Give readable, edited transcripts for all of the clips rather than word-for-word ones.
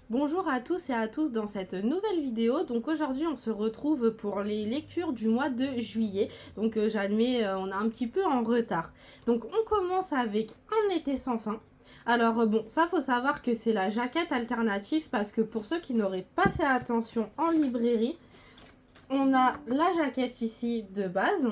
Bonjour à tous et à tous dans cette nouvelle vidéo. Donc aujourd'hui on se retrouve pour les lectures du mois de juillet. Donc j'admets on est un petit peu en retard. Donc on commence avec Un été sans fin. Alors bon, ça faut savoir que c'est la jaquette alternative parce que pour ceux qui n'auraient pas fait attention en librairie, on a la jaquette ici de base.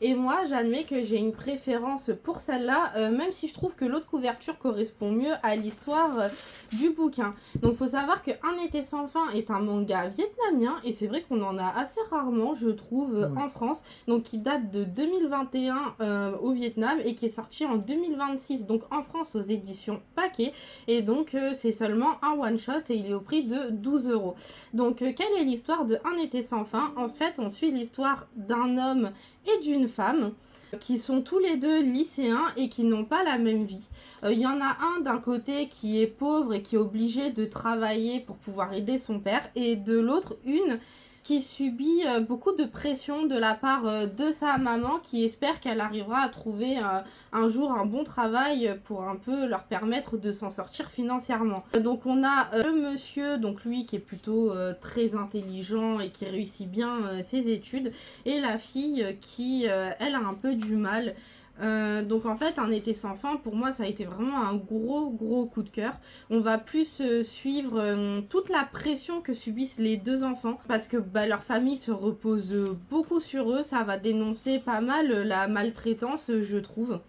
Et moi, j'admets que j'ai une préférence pour celle-là, même si je trouve que l'autre couverture correspond mieux à l'histoire du bouquin. Donc, il faut savoir que Un été sans fin est un manga vietnamien, et c'est vrai qu'on en a assez rarement, je trouve, en France. Donc, qui date de 2021 au Vietnam et qui est sorti en 2026, donc en France aux éditions Paquet. Et donc, c'est seulement un one-shot et il est au prix de 12 euros. Donc, quelle est l'histoire de Un été sans fin? En fait, on suit l'histoire d'un homme et d'une femme qui sont tous les deux lycéens et qui n'ont pas la même vie. Il y en a un d'un côté qui est pauvre et qui est obligé de travailler pour pouvoir aider son père, et de l'autre une qui subit beaucoup de pression de la part de sa maman, qui espère qu'elle arrivera à trouver un jour un bon travail pour un peu leur permettre de s'en sortir financièrement. Donc on a le monsieur, donc lui qui est plutôt très intelligent et qui réussit bien ses études, et la fille qui elle a un peu du mal. Donc en fait Un été sans fin pour moi ça a été vraiment un gros coup de cœur. On va plus suivre toute la pression que subissent les deux enfants parce que leur famille se repose beaucoup sur eux. Ça va dénoncer pas mal la maltraitance, je trouve,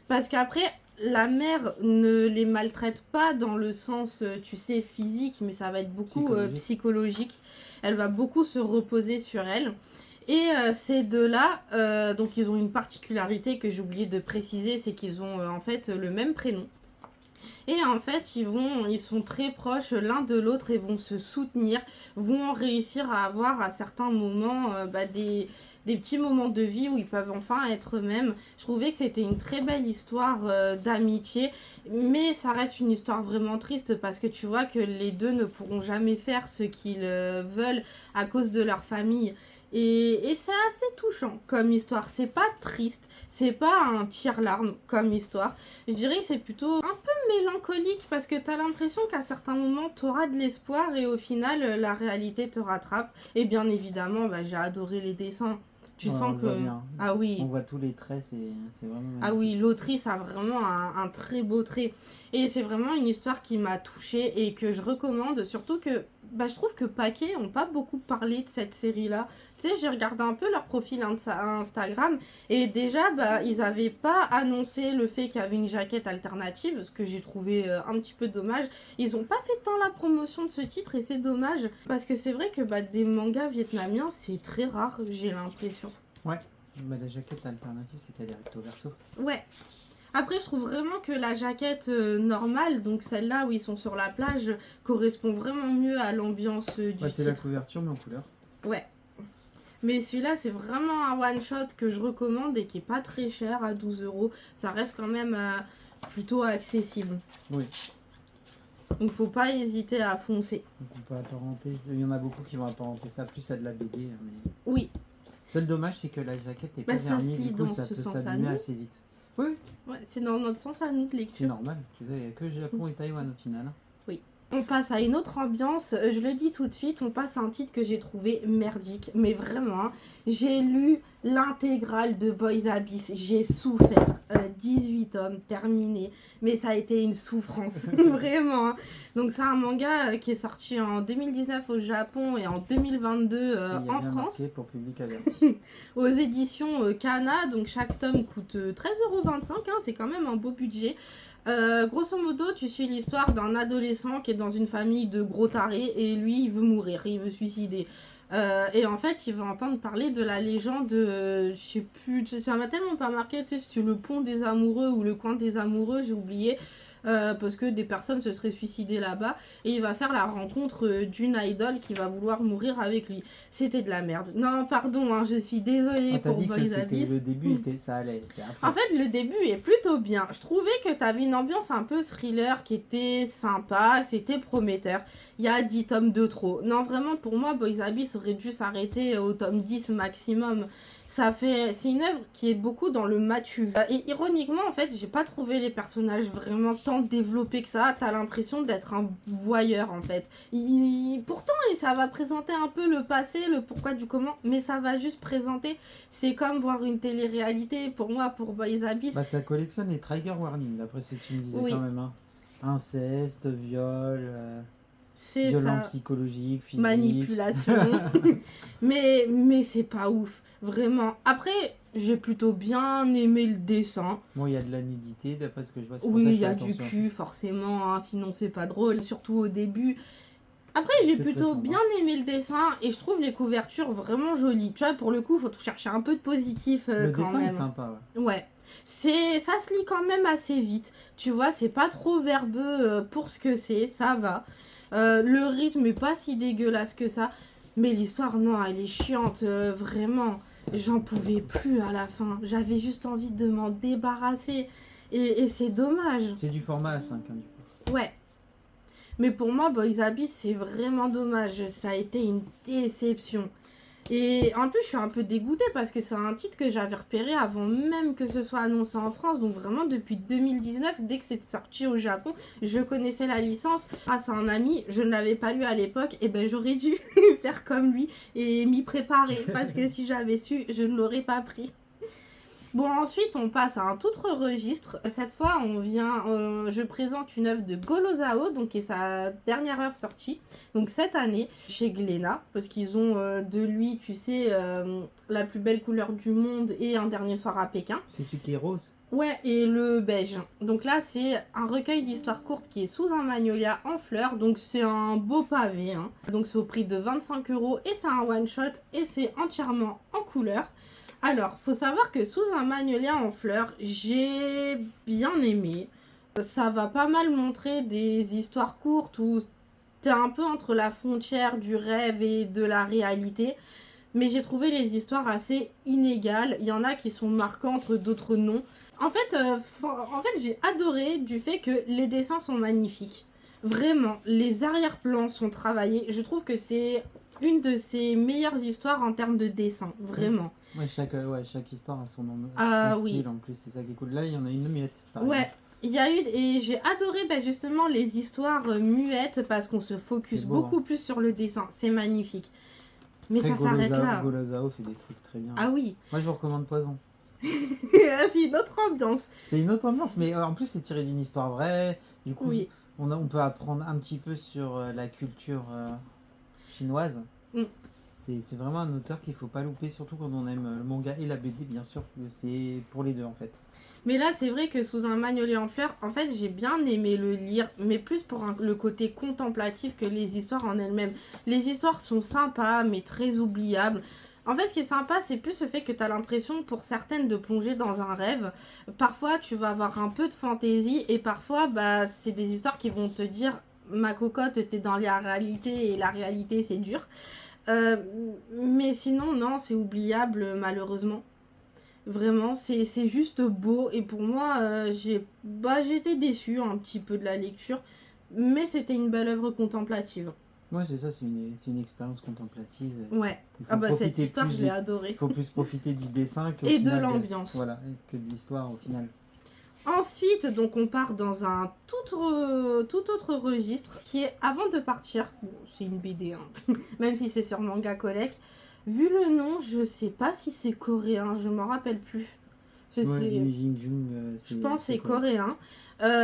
parce qu'après la mère ne les maltraite pas dans le sens tu sais physique, mais ça va être beaucoup psychologique. Elle va beaucoup se reposer sur elle. Et ces deux-là, donc ils ont une particularité que j'ai oublié de préciser, c'est qu'ils ont en fait le même prénom. Et en fait, ils sont très proches l'un de l'autre et vont se soutenir, vont réussir à avoir à certains moments des petits moments de vie où ils peuvent enfin être eux-mêmes. Je trouvais que c'était une très belle histoire d'amitié, mais ça reste une histoire vraiment triste parce que tu vois que les deux ne pourront jamais faire ce qu'ils veulent à cause de leur famille. Et c'est assez touchant comme histoire. C'est pas triste, c'est pas un tire-larme comme histoire. Je dirais que c'est plutôt un peu mélancolique parce que t'as l'impression qu'à certains moments t'auras de l'espoir et au final la réalité te rattrape. Et bien évidemment, j'ai adoré les dessins. Tu sens que... Ah oui. On voit tous les traits, c'est vraiment magnifique. Ah oui, l'autrice a vraiment un très beau trait. Et c'est vraiment une histoire qui m'a touchée et que je recommande. Surtout que je trouve que Paquet n'ont pas beaucoup parlé de cette série-là. Tu sais, j'ai regardé un peu leur profil Instagram. Et déjà, ils n'avaient pas annoncé le fait qu'il y avait une jaquette alternative, ce que j'ai trouvé un petit peu dommage. Ils n'ont pas fait tant la promotion de ce titre et c'est dommage. Parce que c'est vrai que des mangas vietnamiens, c'est très rare, j'ai l'impression. Ouais. La jaquette alternative, c'est qu'elle est recto verso. Ouais. Après, je trouve vraiment que la jaquette normale, donc celle-là où ils sont sur la plage, correspond vraiment mieux à l'ambiance du titre. C'est la couverture, mais en couleur. Ouais. Mais celui-là, c'est vraiment un one-shot que je recommande et qui est pas très cher, à 12 euros. Ça reste quand même plutôt accessible. Oui. Donc, faut pas hésiter à foncer. Donc, on peut apparenter. Il y en a beaucoup qui vont apparenter ça plus à de la BD. Mais... Oui. Seul dommage, c'est que la jaquette est pas vernie, du coup ça peut s'abîmer assez vite. Oui. Ouais, c'est dans notre sens à nous de lecture. C'est normal, tu sais, il n'y a que Japon et Taïwan au final. Oui. On passe à une autre ambiance, je le dis tout de suite, on passe à un titre que j'ai trouvé merdique, mais vraiment, j'ai lu l'intégrale de Boys Abyss, j'ai souffert, 18 tomes terminés, mais ça a été une souffrance, vraiment. Donc c'est un manga qui est sorti en 2019 au Japon et en 2022 en France. Pour public averti. Aux éditions Kana, donc chaque tome coûte 13,25 €, c'est quand même un beau budget. Grosso modo, tu suis l'histoire d'un adolescent qui est dans une famille de gros tarés et lui, il veut mourir, il veut se suicider. Et en fait, il va entendre parler de la légende, je sais plus, ça m'a tellement pas marqué, tu sais, c'est le pont des amoureux ou le coin des amoureux, j'ai oublié. Parce que des personnes se seraient suicidées là-bas et il va faire la rencontre d'une idole qui va vouloir mourir avec lui. C'était de la merde. Non, pardon, je suis désolée pour Boys Abyss. Le début, ça allait. En fait, le début est plutôt bien. Je trouvais que tu avais une ambiance un peu thriller qui était sympa, c'était prometteur. Il y a 10 tomes de trop. Non, vraiment, pour moi, Boys Abyss aurait dû s'arrêter au tome 10 maximum. C'est une œuvre qui est beaucoup dans le matu. Et ironiquement, en fait, j'ai pas trouvé les personnages vraiment tant développés que ça. T'as l'impression d'être un voyeur, en fait. Pourtant, ça va présenter un peu le passé, le pourquoi du comment, mais ça va juste présenter. C'est comme voir une télé-réalité, pour moi, pour Boys Abyss. Bah, ça collectionne les trigger warnings, d'après ce que tu me disais quand même. Hein. Inceste, viol... C'est violence psychologique, physique. Manipulation. mais c'est pas ouf. Vraiment. Après, j'ai plutôt bien aimé le dessin. Bon, il y a de la nudité, d'après ce que je vois. Oui, il y a du cul, forcément. Hein, sinon, c'est pas drôle. Surtout au début. Après, j'ai plutôt bien aimé le dessin. Et je trouve les couvertures vraiment jolies. Tu vois, pour le coup, il faut chercher un peu de positif le quand dessin même. est sympa, ouais. Ça se lit quand même assez vite. Tu vois, c'est pas trop verbeux pour ce que c'est. Ça va. Le rythme est pas si dégueulasse que ça. Mais l'histoire, non, elle est chiante. Vraiment, j'en pouvais plus à la fin. J'avais juste envie de m'en débarrasser. Et c'est dommage. C'est du format A5, hein, du coup. Ouais. Mais pour moi, Boys Abyss, c'est vraiment dommage. Ça a été une déception. Et en plus, je suis un peu dégoûtée parce que c'est un titre que j'avais repéré avant même que ce soit annoncé en France. Donc vraiment, depuis 2019, dès que c'est sorti au Japon, je connaissais la licence. Grâce à un ami, je ne l'avais pas lu à l'époque. Et ben j'aurais dû faire comme lui et m'y préparer. Parce que si j'avais su, je ne l'aurais pas pris. Bon, ensuite, on passe à un tout autre registre. Cette fois, je présente une œuvre de Golo Zhao, donc qui est sa dernière œuvre sortie, donc cette année, chez Glénat, parce qu'ils ont de lui, tu sais, La plus belle couleur du monde et Un dernier soir à Pékin. C'est celui qui est rose. Ouais, et le beige. Donc là, c'est un recueil d'histoires courtes qui est sous un magnolia en fleurs, donc c'est un beau pavé. Hein. Donc c'est au prix de 25 € et c'est un one-shot et c'est entièrement en couleur. Alors, faut savoir que sous un magnolia en fleurs, j'ai bien aimé. Ça va pas mal montrer des histoires courtes où t'es un peu entre la frontière du rêve et de la réalité. Mais j'ai trouvé les histoires assez inégales. Il y en a qui sont marquantes, d'autres non. En fait, j'ai adoré du fait que les dessins sont magnifiques. Vraiment, les arrière-plans sont travaillés. Je trouve que c'est une de ses meilleures histoires en termes de dessin, vraiment. Ouais, chaque histoire a son style en plus, c'est ça qui est cool. Là, il y en a une muette. Ouais, il y a eu, et j'ai adoré justement les histoires muettes parce qu'on se focus beaucoup plus sur le dessin. C'est magnifique. Mais après, ça s'arrête là. Golo Zhao fait des trucs très bien. Ah oui. Moi, je vous recommande Poison. C'est une autre ambiance. C'est une autre ambiance, mais en plus, c'est tiré d'une histoire vraie. Du coup, on peut apprendre un petit peu sur la culture chinoise. C'est vraiment un auteur qu'il faut pas louper, surtout quand on aime le manga et la BD, bien sûr. C'est pour les deux, en fait. Mais là, c'est vrai que sous un magnolia en fleurs, en fait, j'ai bien aimé le lire, mais plus pour le côté contemplatif que les histoires en elles-mêmes. Les histoires sont sympas, mais très oubliables. En fait, ce qui est sympa, c'est plus le fait que tu as l'impression, pour certaines, de plonger dans un rêve. Parfois, tu vas avoir un peu de fantaisie, et parfois, c'est des histoires qui vont te dire « Ma cocotte, t'es dans la réalité, et la réalité, c'est dur ». Mais sinon, non, c'est oubliable, malheureusement. Vraiment, c'est juste beau. Et pour moi, j'étais déçue un petit peu de la lecture. Mais c'était une belle œuvre contemplative. Ouais, c'est ça, c'est une expérience contemplative. Ouais. Cette histoire, je l'ai adorée. Il faut plus profiter du dessin et de l'ambiance. Voilà, que de l'histoire au final. Ensuite, donc on part dans un tout autre registre qui est Avant de partir. Bon, c'est une BD, hein, même si c'est sur Manga Collect. Vu le nom, je sais pas si c'est coréen, je m'en rappelle plus. Je pense que c'est coréen.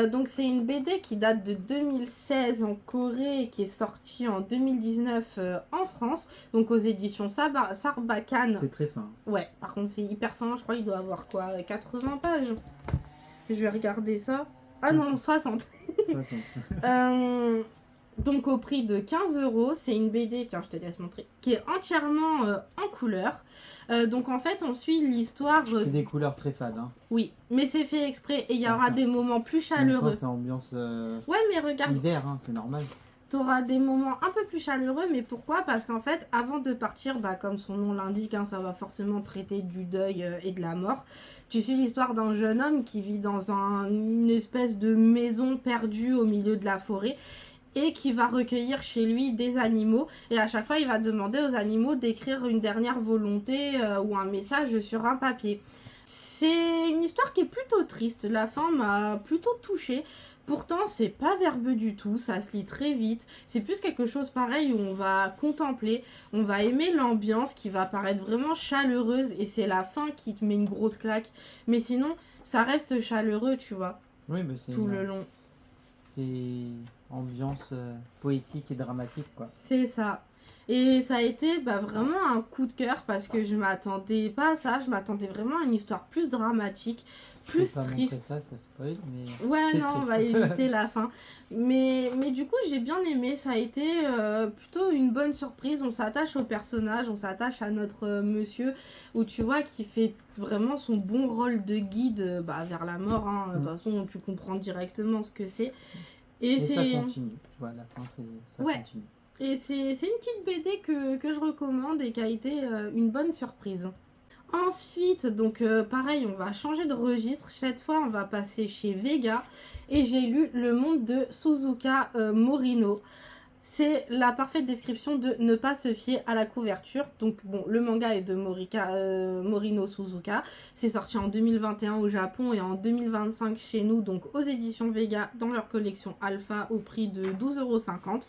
Donc c'est une BD qui date de 2016 en Corée et qui est sortie en 2019 en France, donc aux éditions Sarbacane. C'est très fin. Ouais, par contre c'est hyper fin, je crois qu'il doit avoir 80 pages. Je vais regarder ça. Ah non, 60. 60. Donc au prix de 15 €, c'est une BD, tiens je te laisse montrer, qui est entièrement en couleur. Donc en fait on suit l'histoire... C'est des couleurs très fades. Hein. Oui, mais c'est fait exprès et il y aura des moments plus chaleureux. C'est ambiance ouais, mais regarde. Hiver, hein, c'est normal. T'auras des moments un peu plus chaleureux, mais pourquoi? Parce qu'en fait, avant de partir, comme son nom l'indique, hein, ça va forcément traiter du deuil et de la mort. Tu suis l'histoire d'un jeune homme qui vit dans une espèce de maison perdue au milieu de la forêt. et qui va recueillir chez lui des animaux. Et à chaque fois, il va demander aux animaux d'écrire une dernière volonté ou un message sur un papier. C'est une histoire qui est plutôt triste. La fin m'a plutôt touchée. Pourtant, c'est pas verbeux du tout, ça se lit très vite. C'est plus quelque chose pareil où on va contempler, on va aimer l'ambiance qui va paraître vraiment chaleureuse et c'est la fin qui te met une grosse claque. Mais sinon, ça reste chaleureux, tu vois, Oui, mais c'est tout le long. C'est ambiance poétique et dramatique, quoi. C'est ça. Et ça a été vraiment un coup de cœur parce que je m'attendais pas à ça, je m'attendais vraiment à une histoire plus dramatique, plus Je vais pas triste. montrer ça spoil, mais Ouais, c'est non, on triste. va éviter la fin. Mais du coup, j'ai bien aimé. Ça a été plutôt une bonne surprise. On s'attache au personnage, on s'attache à notre monsieur, où tu vois, qui fait vraiment son bon rôle de guide vers la mort. Hein. De toute façon, tu comprends directement ce que c'est. Et ça continue. Tu vois, à la fin, ça continue. Et c'est une petite BD que je recommande et qui a été une bonne surprise. Ensuite, donc pareil, on va changer de registre. Cette fois, on va passer chez Vega. Et j'ai lu Le Monde de Suzuka Morino. C'est la parfaite description de ne pas se fier à la couverture. Donc bon, le manga est de Morino Suzuka. C'est sorti en 2021 au Japon et en 2025 chez nous, donc aux éditions Vega, dans leur collection Alpha au prix de 12,50 €.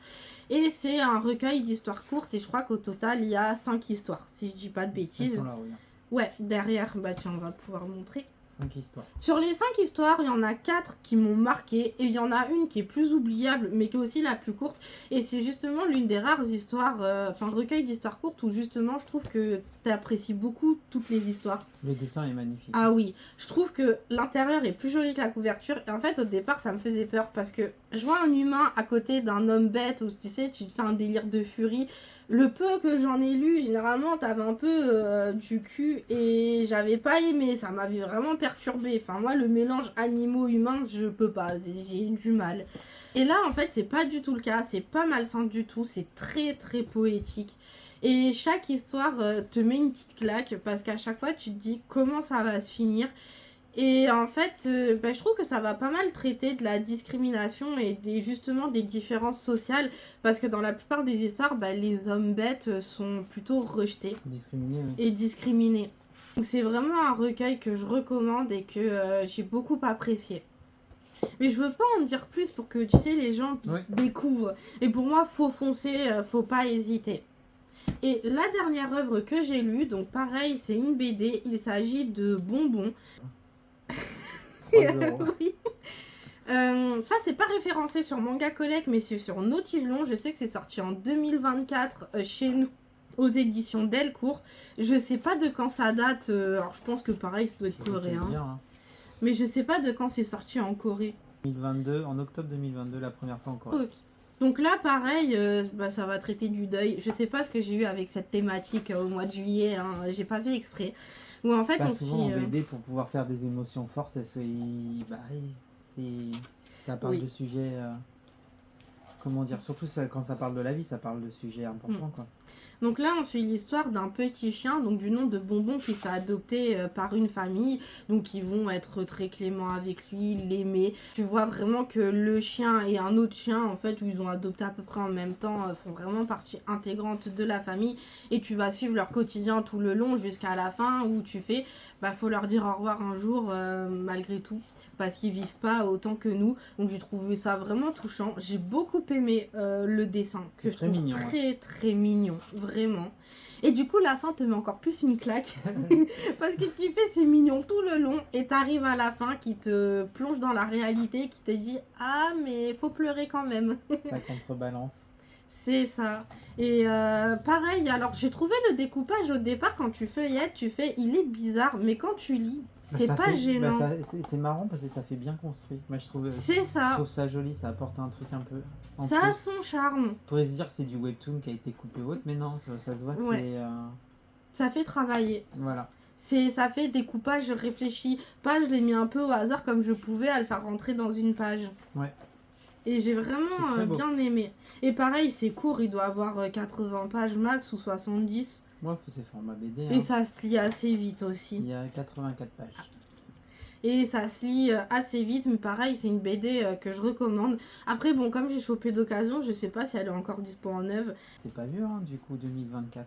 Et c'est un recueil d'histoires courtes et je crois qu'au total, il y a 5 histoires, si je dis pas de bêtises. Elles sont là, oui. Ouais, derrière, tiens, on va pouvoir montrer. 5 histoires. Sur les 5 histoires, il y en a 4 qui m'ont marqué et il y en a une qui est plus oubliable mais qui est aussi la plus courte. Et c'est justement l'une des rares histoires, recueil d'histoires courtes où justement je trouve que tu apprécies beaucoup toutes les histoires. Le dessin est magnifique. Ah oui, je trouve que l'intérieur est plus joli que la couverture. Et en fait, au départ, ça me faisait peur parce que je vois un humain à côté d'un homme bête où tu sais, tu te fais un délire de furie. Le peu que j'en ai lu, généralement, t'avais un peu du cul et j'avais pas aimé. Ça m'avait vraiment perturbé. Enfin, moi, le mélange animaux-humains, je peux pas. J'ai du mal. Et là, en fait, c'est pas du tout le cas. C'est pas malsain du tout. C'est très, très poétique. Et chaque histoire te met une petite claque parce qu'à chaque fois, tu te dis comment ça va se finir. Et en fait, je trouve que ça va pas mal traiter de la discrimination et justement des différences sociales. Parce que dans la plupart des histoires, les hommes bêtes sont plutôt rejetés. Discriminés, oui. Et discriminés. Donc c'est vraiment un recueil que je recommande et que j'ai beaucoup apprécié. Mais je veux pas en dire plus pour que, tu sais, les gens découvrent. Et pour moi, faut foncer, faut pas hésiter. Et la dernière œuvre que j'ai lue, donc pareil, c'est une BD. Il s'agit de Bonbons. 3 €. Oui. Ça, c'est pas référencé sur Manga Collect, mais c'est sur Nautilon. Je sais que c'est sorti en 2024 chez nous, aux éditions Delcourt. Je sais pas de quand ça date. Alors, je pense que pareil, ça doit être coréen. Mais je sais pas de quand c'est sorti en Corée. 2022, en octobre 2022, la première fois en Corée. Okay. Donc là, pareil, ça va traiter du deuil. Je sais pas ce que j'ai eu avec cette thématique au mois de juillet. Hein. J'ai pas fait exprès. Où en fait, on souvent en BD, pour pouvoir faire des émotions fortes, ça parle de sujets... comment dire, surtout quand ça parle de la vie, ça parle de sujets importants, quoi. Donc là, on suit l'histoire d'un petit chien, donc du nom de Bonbon, qui se fait adopter par une famille. Donc ils vont être très cléments avec lui, l'aimer. Tu vois vraiment que le chien et un autre chien, en fait, où ils ont adopté à peu près en même temps, font vraiment partie intégrante de la famille. Et tu vas suivre leur quotidien tout le long jusqu'à la fin où tu fais, faut leur dire au revoir un jour malgré tout. Parce qu'ils vivent pas autant que nous. Donc j'ai trouvé ça vraiment touchant. J'ai beaucoup aimé le dessin, que je trouve mignon, très très mignon, vraiment. Et du coup, la fin te met encore plus une claque. Parce que tu fais c'est mignon tout le long. Et t'arrives à la fin qui te plonge dans la réalité, qui te dit « Ah, mais faut pleurer quand même. » Ça contrebalance. C'est ça. Et pareil, alors j'ai trouvé le découpage au départ, quand tu feuillettes, tu fais il est bizarre, mais quand tu lis, c'est pas gênant. C'est marrant parce que ça fait bien construit. Moi je trouve ça joli, ça apporte un truc un peu. Ça a son charme. On pourrait se dire que c'est du webtoon qui a été coupé haute, mais non, ça se voit que c'est. Ça fait travailler. Voilà. Ça fait découpage réfléchi. Pas je l'ai mis un peu au hasard comme je pouvais à le faire rentrer dans une page. Ouais. Et j'ai vraiment bien aimé. Et pareil, c'est court, il doit avoir 80 pages max ou 70. Moi, c'est format BD. Et ça se lit assez vite aussi. Il y a 84 pages. Et ça se lit assez vite, mais pareil, c'est une BD que je recommande. Après, bon, comme j'ai chopé d'occasion, je sais pas si elle est encore dispo en œuvre. C'est pas vieux, hein, du coup, 2024.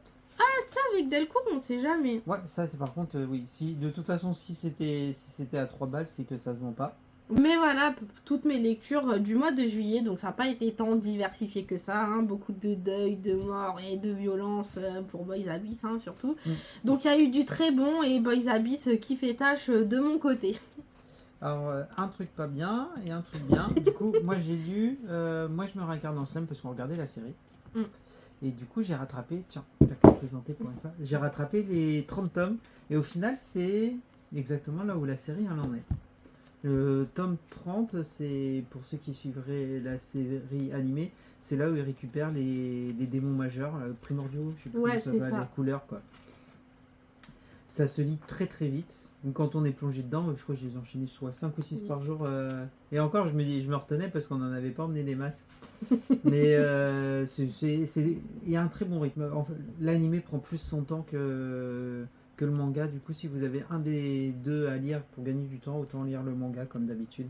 Ça, avec Delcourt, on sait jamais. Ouais, ça, c'est par contre, oui. Si, de toute façon, si c'était à 3 balles, c'est que ça se vend pas. Mais voilà, toutes mes lectures du mois de juillet, donc ça n'a pas été tant diversifié que ça, hein, beaucoup de deuil, de mort et de violence pour Boys Abyss hein, surtout. Donc il y a eu du très bon et Boys Abyss qui fait tâche de mon côté. Alors, un truc pas bien et un truc bien. Du coup, moi j'ai lu, moi je me réincarne en Slum parce qu'on regardait la série. Et du coup, j'ai rattrapé, tiens, je vais te le présenter pour une fois. J'ai rattrapé les 30 tomes et au final, c'est exactement là où la série elle en est. Le tome 30, c'est pour ceux qui suivraient la série animée, c'est là où ils récupèrent les démons majeurs, primordiaux, je sais plus Ouais, comment ça va, les couleurs quoi. Ça se lit très très vite. Donc, quand on est plongé dedans, je crois que je les enchaînais soit 5 ou 6 par jour. Et encore, je me retenais parce qu'on n'en avait pas emmené des masses. Mais il y a un très bon rythme. En fait, l'animé prend plus son temps que le manga. Du coup, si vous avez un des deux à lire pour gagner du temps, autant lire le manga comme d'habitude.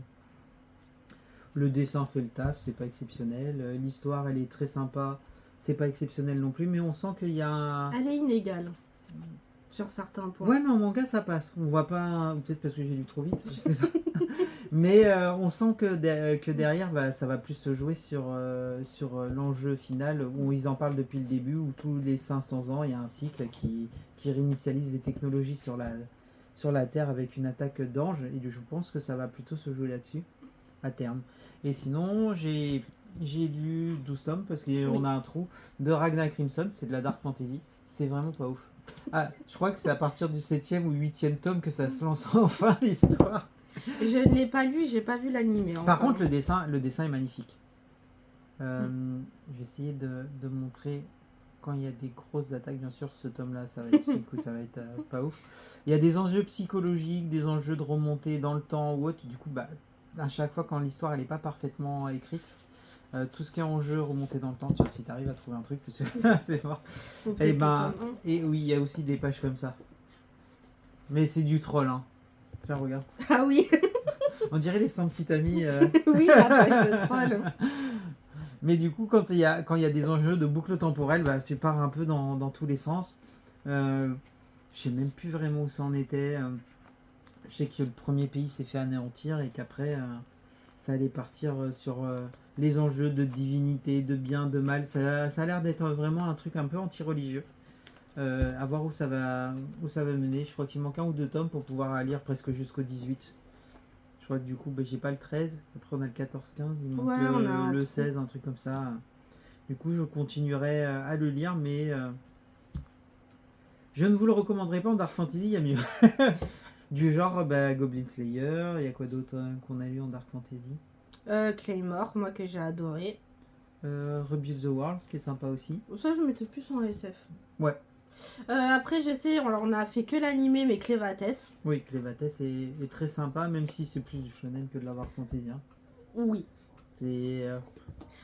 Le dessin fait le taf, c'est pas exceptionnel. L'histoire, elle est très sympa, c'est pas exceptionnel non plus, mais on sent qu'il y a Elle est inégale sur certains points. Ouais, mais en manga, ça passe. On voit pas, peut-être parce que j'ai lu trop vite, je sais pas. Mais on sent que derrière, bah, ça va plus se jouer sur l'enjeu final, où ils en parlent depuis le début, où tous les 500 ans, il y a un cycle qui réinitialise les technologies sur la Terre avec une attaque d'ange, et je pense que ça va plutôt se jouer là-dessus, à terme. Et sinon, j'ai lu 12 tomes, parce qu'on a un trou, de Ragnar Crimson, c'est de la Dark Fantasy, c'est vraiment pas ouf. Ah, je crois que c'est à partir du 7e ou 8e tome que ça se lance enfin l'histoire. Je ne l'ai pas lu, j'ai pas vu l'animé. Par contre, le dessin est magnifique. Je vais essayer de montrer quand il y a des grosses attaques. Bien sûr, ce tome-là, ça va être pas ouf. Il y a des enjeux psychologiques, des enjeux de remontée dans le temps ou autre. Du coup, bah, à chaque fois quand l'histoire elle est pas parfaitement écrite, tout ce qui est en jeu, remonter dans le temps, tu vois, si tu arrives à trouver un truc, parce que c'est fort. Et oui, il y a aussi des pages comme ça. Mais c'est du troll, hein. Tiens, regarde. Ah oui. On dirait les 100 petits amis. Oui, la page de troll. Mais du coup, quand il y a des enjeux de boucle temporelle, bah, ça part un peu dans tous les sens. Je sais même plus vraiment où ça en était. Je sais que le premier pays s'est fait anéantir et qu'après, ça allait partir sur les enjeux de divinité, de bien, de mal. Ça a l'air d'être vraiment un truc un peu anti-religieux. À voir où ça va mener. Je crois qu'il manque un ou deux tomes pour pouvoir lire presque jusqu'au 18. Je crois que du coup, bah, j'ai pas le 13. Après, on a le 14-15. Il manque le 16, un truc comme ça. Du coup, je continuerai à le lire, mais je ne vous le recommanderai pas en Dark Fantasy, il y a mieux. Du genre Goblin Slayer, il y a quoi d'autre qu'on a lu en Dark Fantasy? Claymore, moi que j'ai adoré. Rebuild the World, qui est sympa aussi. Ça, je mettais plus en SF. Ouais. Après, je sais, on a fait que l'animé, mais Clévatès. Oui, Clévatès est très sympa, même si c'est plus du shonen que de la Dark Fantasy. Hein. Oui. C'est...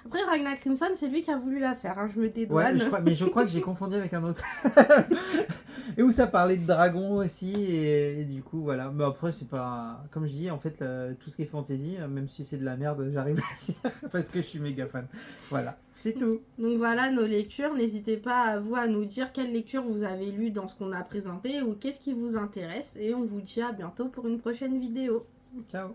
Après, Ragnar Crimson, c'est lui qui a voulu la faire, hein, je me dédouane. Ouais, je crois que j'ai confondu avec un autre. Et où ça parlait de dragons aussi, et du coup, voilà. Mais après, c'est pas... Comme je dis, en fait, tout ce qui est fantasy, même si c'est de la merde, j'arrive à lire, parce que je suis méga fan. Voilà, c'est tout. Donc voilà nos lectures. N'hésitez pas à nous dire quelle lecture vous avez lu dans ce qu'on a présenté, ou qu'est-ce qui vous intéresse. Et on vous dit à bientôt pour une prochaine vidéo. Ciao.